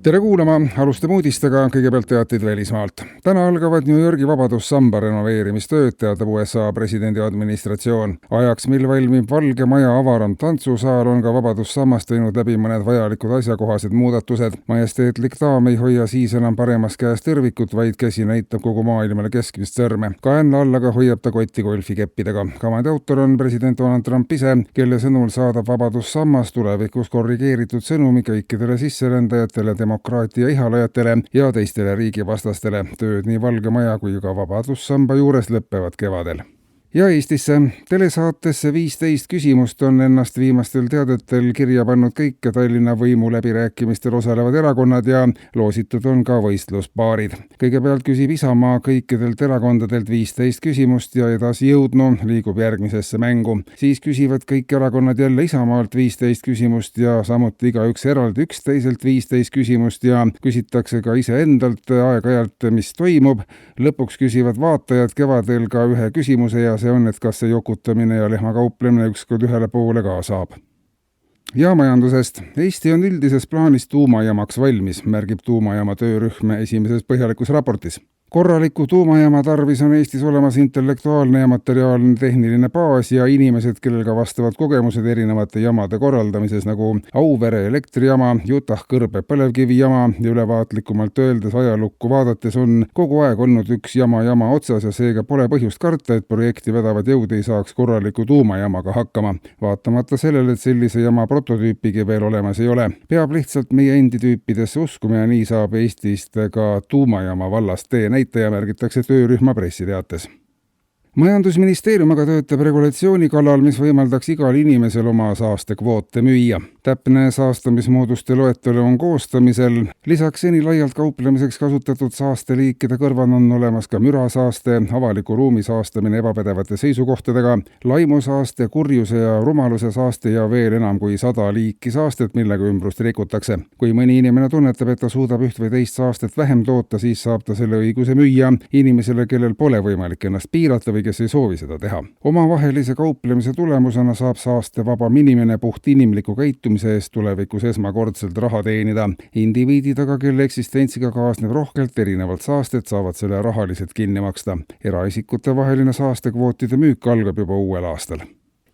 Tere kuulama, alustame uudistega, kõigepealt teateid välismaalt. Täna algavad New Yorgi vabadussamba renoveerimistööd, teatab USA presidendi administratsioon. Ajaks, mil valmib Valge Maja avaram tantsusaal, on ka vabadussammas teinud läbi mõned vajalikud asjakohased muudatused. Majesteetlik daam ei hoia siis enam paremas käes tõrvikut, vaid käsi näitab kogu maailmale keskmist sõrme. Kaenla all aga hoiab ta kotti golfikeppidega. Kavandi autor on president Donald Trump ise, kelle sõnul saadab vabadussammas tulevikus korrigeeritud sõnumi kõikidele sisserändajatele, demokraatia ihalajatele ja teistele riigivastastele. Tööd nii Valge Maja kui ka vabadussamba juures lõppevad kevadel. Ja Eestisse. Telesaatesse 15 küsimust on ennast viimastel teadetel kirja pannud kõik Tallinna võimu läbirääkimistel osalevad erakonnad ja loositud on ka võistluspaarid. Kõigepealt küsib Isamaa kõikidelt erakondadelt 15 küsimust ja edasi jõudnu liigub järgmisesse mängu. Siis küsivad kõik erakonnad jälle Isamaalt 15 küsimust ja samuti igaüks eraldi üksteiselt 15 küsimust ja küsitakse ka iseendalt aeg-ajalt, mis toimub. Lõpuks küsivad vaatajad kevadel ka ühe küsimuse ja see on, et kas see jokutamine ja lehmakauplemine ükskord ühele poole ka saab. Ja majandusest. Eesti on üldises plaanis tuumajaamaks valmis, märgib tuumajaama töörühm esimeses põhjalikus raportis. Korraliku tuumajaama tarvis on Eestis olemas intellektuaalne ja materiaalne tehniline baas ja inimesed, kellel ka vastavad kogemused erinevate jamade korraldamises, nagu Auvere elektrijama, Jutah Kõrbe põlevkivijama ja ülevaatlikumalt öeldes ajalukku vaadates on kogu aeg olnud üks jama otsas ja seega pole põhjust karta, et projekti vedavad jõud ei saaks korraliku tuumajamaga hakkama. Vaatamata sellele, et sellise jama prototüüpigi veel olemas ei ole. Peab lihtsalt meie endi tüüpidesse uskuma ja nii saab Eestist ka tuumajama vallast tee. Näitaja märgitakse töörühma pressiteates. Majandusministeerium aga töötab regulatsiooni kallal, mis võimaldaks igal inimesel oma saastekvoote müüa. Täpne saastamismooduste loetelu on koostamisel. Lisaks seni laialt kauplemiseks kasutatud saasteliikide kõrval on olemas ka mürasaaste, avaliku ruumi saastamine ebapädevate seisukohtadega, laimusaaste, kurjuse ja rumaluse saaste ja veel enam kui 100 liiki saastet, millega ümbrust rikutakse. Kui mõni inimene tunnetab, et ta suudab üht või teist saastet vähem toota, siis saab ta selle õiguse müüa inimesele, kellel pole võimalik ennast piirata või kes ei soovi seda teha. Omavahelise kauplemise tulemusena saab saastevabam inimene puht inimliku käitumise eest tulevikus esmakordselt raha teenida. Indiviidid aga, kelle eksistentsiga kaasneb rohkelt erinevalt saastet, saavad selle rahaliselt kinni maksta. Eraisikute vaheline saastekvootide müük algab juba uuel aastal.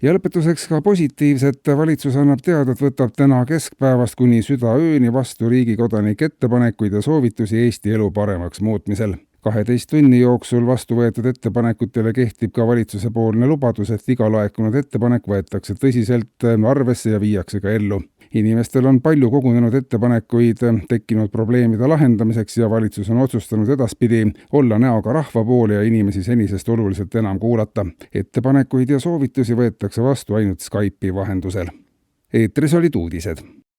Ja lõpetuseks ka positiivset. Valitsus annab teada, et võtab täna keskpäevast kuni südaööni vastu riigi kodanike ettepanekuid ja soovitusi Eesti elu paremaks muutmisel. 12 tunni jooksul vastu võetud ettepanekutele kehtib ka valitsuse poolne lubadus, et iga laekunud ettepanek võetakse tõsiselt arvesse ja viiakse ka ellu. Inimestel on palju kogunenud ettepanekuid tekkinud probleemide lahendamiseks ja valitsus on otsustanud edaspidi olla näoga rahva poole ja inimesi senisest oluliselt enam kuulata. Ettepanekuid ja soovitusi võetakse vastu ainult Skype'i vahendusel. Eetris olid uudised.